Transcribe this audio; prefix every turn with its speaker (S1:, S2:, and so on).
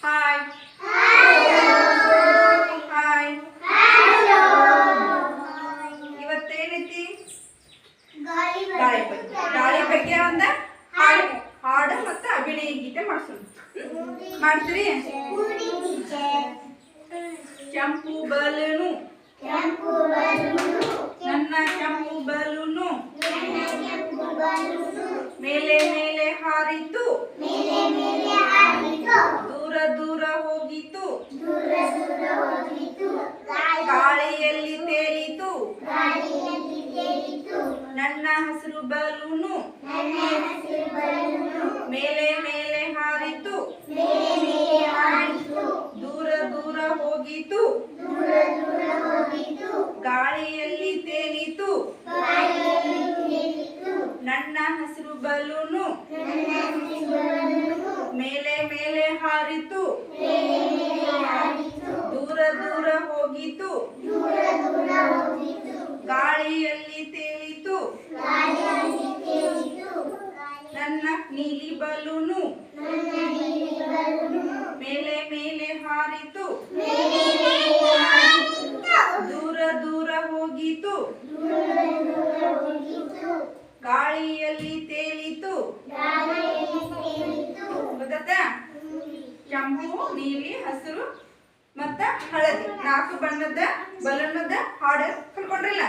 S1: Hi hi ಇವತ್ತೇನೈತಿ ಗಾಳಿ ಬಗ್ಗೆ ಒಂದ ಹಾಡು ಮತ್ತು ಅಭಿನಯ ಗೀತೆ ಮಾಡಿಸೋಣ. ಮಾಡ್ತೀರಿ? ಕೆಂಪು ಬಲೂನು ನನ್ನ ಕೆಂಪು ಬಲೂನು ಮೇಲೆ ಮೇಲೆ ಹಾರಿತು ದೂರ ದೂರ ಹೋಗಿತು ಗಾಳಿಯಲ್ಲಿ ತೇಲಿತು ನನ್ನ ಹಸಿರು ಬಲೂನು ಮೇಲೆ ಮೇಲೆ ಹಾರಿತು ದೂರ ದೂರ ಹೋಗಿತು ಗಾಳಿಯಲ್ಲಿ ತೇಲಿತು ನನ್ನ ಹಸಿರು ಬಲೂನು ಮೇಲೆ ಮೇಲೆ ಹಾರಿತು ದೂರ ದೂರ ಹೋಗಿತು ಗಾಳಿಯಲ್ಲಿ ತೇಲಿತು ನನ್ನ ನೀಲಿ ಬಲೂನು ಮೇಲೆ ಮೇಲೆ ಹಾರಿತು ದೂರ ದೂರ ಹೋಗಿತು ಗಾಳಿಯಲ್ಲಿ ತೇಲಿತು. ಗೊತ್ತಾ? ಕೆಂಪು, ನೀಲಿ, ಹಸಿರು ಮತ್ತ ಹಳದಿ 4 ಬಣ್ಣದ ಬಲೂನದ ಹಾಡು ಕಲ್ಕೊಂಡ್ರಿಲ್ಲ?